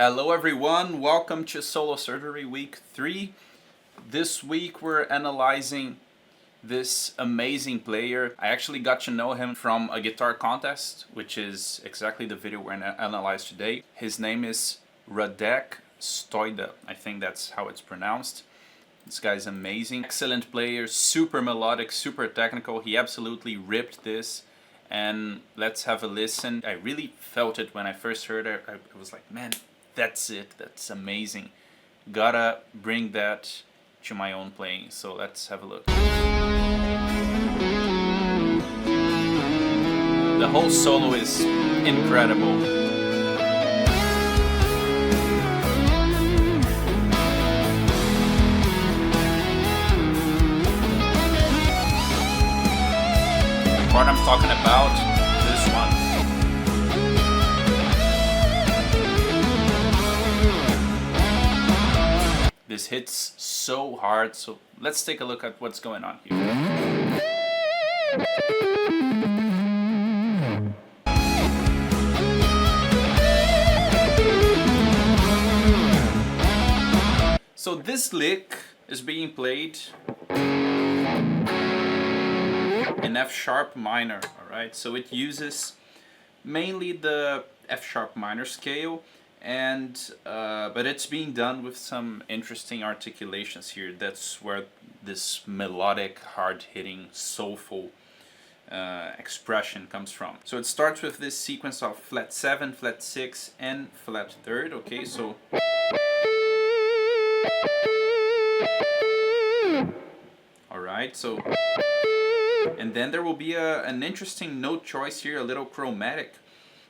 Hello everyone, welcome to Solo Surgery Week 3. This week we're analyzing this amazing player. I actually got to know him from a guitar contest, which is exactly the video we're going to analyze today. His name is Radek Stojda. I think that's how it's pronounced. This guy's amazing. Excellent player, super melodic, super technical. He absolutely ripped this. And let's have a listen. I really felt it when I first heard it. I was like, man, that's it. That's amazing. Gotta bring that to my own playing. So let's have a look. The whole solo is incredible. What I'm talking about, this one. This hits so hard, so let's take a look at what's going on here. So this lick is being played in F sharp minor, alright? So it uses mainly the F sharp minor scale, and but it's being done with some interesting articulations here. That's where this melodic, hard-hitting, soulful expression comes from. So it starts with this sequence of flat 7, flat 6, and flat 3rd, okay? So alright, so and then there will be an interesting note choice here, a little chromatic.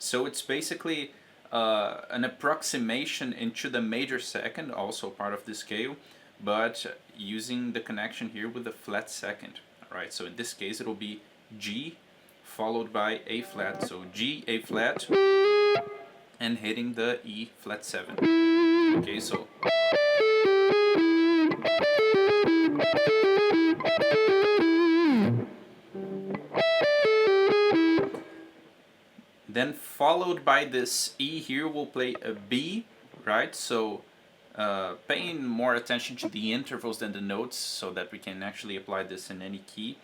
So it's basically an approximation into the major second, also part of the scale, but using the connection here with the flat second. Alright, so in this case it'll be G followed by A flat. So G, A flat, and hitting the E flat 7. Okay, so then followed by this E here, we'll play a B, right? So paying more attention to the intervals than the notes so that we can actually apply this in any key.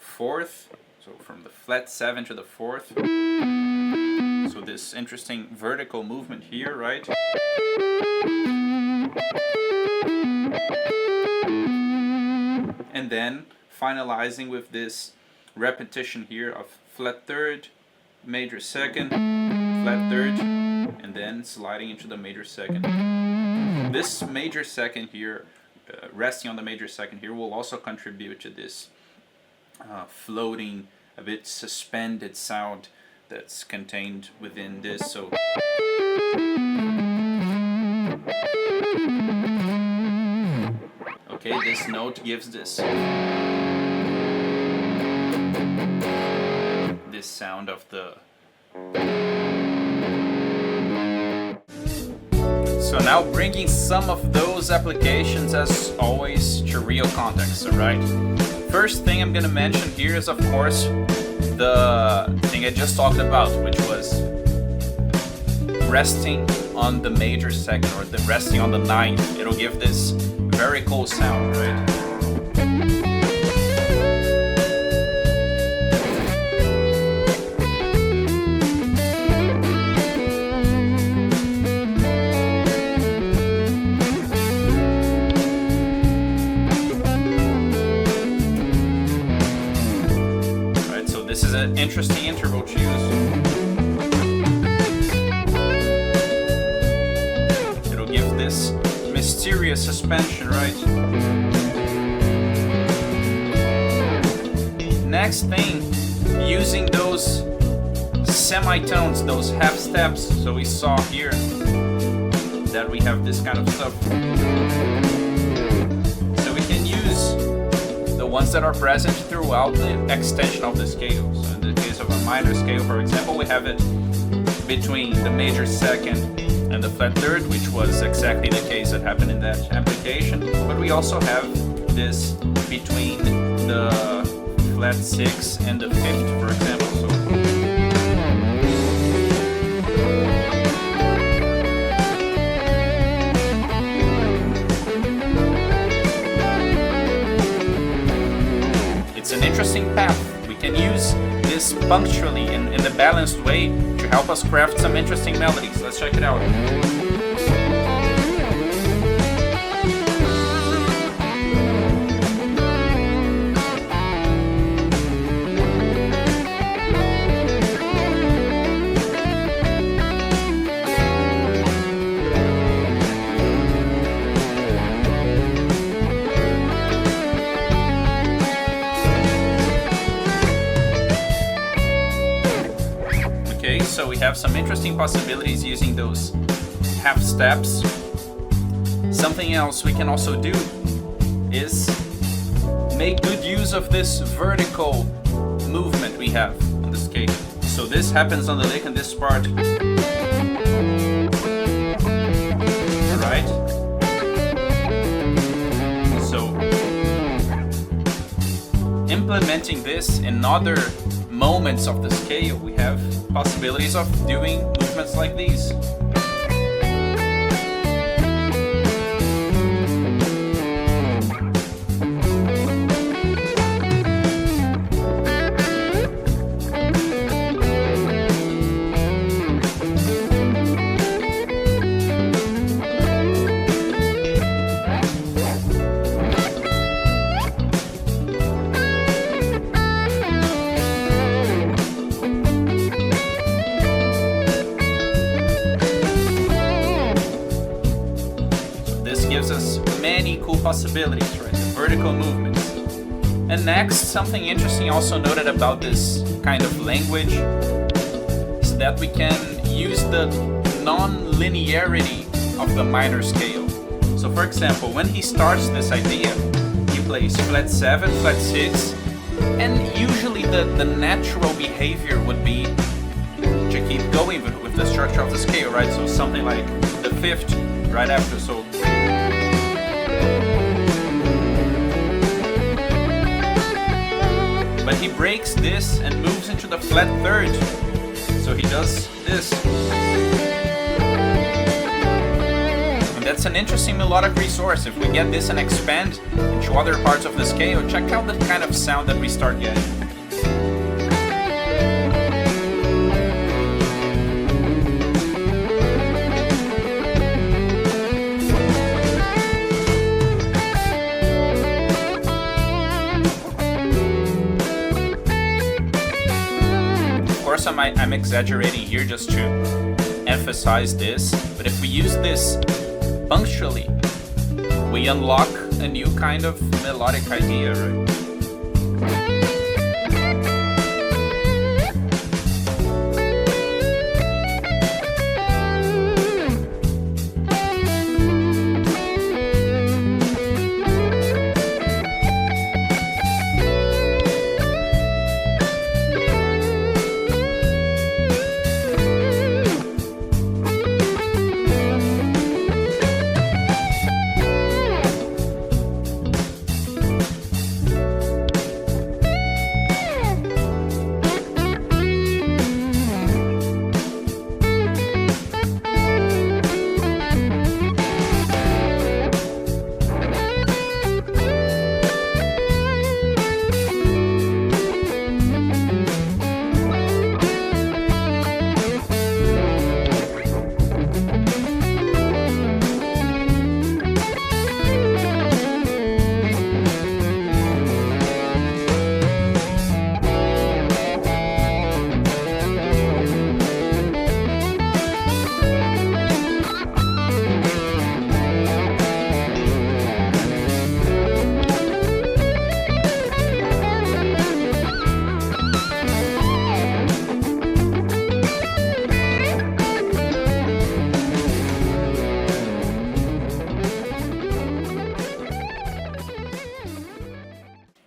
4th, so from the flat 7 to the 4th. So this interesting vertical movement here, right? And then finalizing with this repetition here of flat 3rd, major 2nd, flat 3rd, and then sliding into the major 2nd. This major 2nd here, resting on the major 2nd here, will also contribute to this floating, a bit suspended sound that's contained within this. So okay, this note gives this sound of the. So now bringing some of those applications as always to real context, alright? First thing I'm gonna mention here is of course the thing I just talked about, which was resting on the major 2nd, or the resting on the 9th. It'll give this very cool sound, right? This is an interesting interval to use. It'll give this mysterious suspension, right? Next thing, using those semitones, those half steps. So we saw here that we have this kind of stuff. So we can use the ones that are present throughout the extension of the scale. So in the case of a minor scale, for example, we have it between the major 2nd and the flat 3rd, which was exactly the case that happened in that application. But we also have this between the flat 6 and the 5th, for example. So interesting path. We can use this punctually in a balanced way to help us craft some interesting melodies. Let's check it out. So we have some interesting possibilities using those half steps. Something else we can also do is make good use of this vertical movement we have on the scale. So this happens on the lick in this part. Alright? So implementing this in other moments of the scale, we have possibilities of doing movements like these. Gives us many cool possibilities, right? The vertical movements. And next, something interesting also noted about this kind of language is that we can use the non-linearity of the minor scale. So for example, when he starts this idea, he plays flat 7, flat 6, and usually the natural behavior would be to keep going with the structure of the scale, right? So something like the 5th right after, so but he breaks this and moves into the flat 3rd. So he does this. And that's an interesting melodic resource. If we get this and expand into other parts of the scale, check out the kind of sound that we start getting. I'm exaggerating here just to emphasize this, but if we use this punctually, we unlock a new kind of melodic idea, right?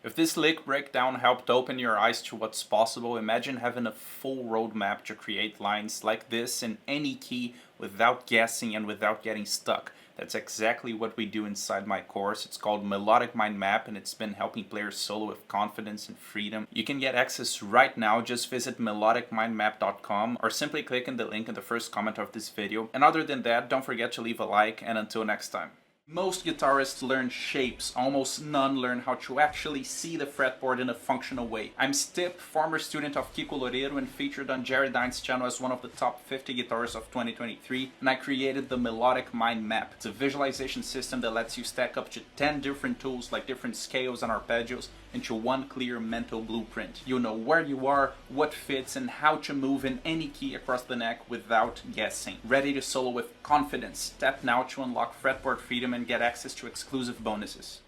If this lick breakdown helped open your eyes to what's possible, imagine having a full roadmap to create lines like this in any key without guessing and without getting stuck. That's exactly what we do inside my course. It's called Melodic Mind Map, and it's been helping players solo with confidence and freedom. You can get access right now. Just visit melodicmindmap.com or simply click on the link in the first comment of this video. And other than that, don't forget to leave a like, and until next time. Most guitarists learn shapes, almost none learn how to actually see the fretboard in a functional way. I'm Stip, former student of Kiko Loureiro and featured on Jerry Dine's channel as one of the top 50 guitarists of 2023, and I created the Melodic Mind Map. It's a visualization system that lets you stack up to 10 different tools like different scales and arpeggios into one clear mental blueprint. You'll know where you are, what fits, and how to move in any key across the neck without guessing. Ready to solo with confidence. Tap now to unlock fretboard freedom and get access to exclusive bonuses.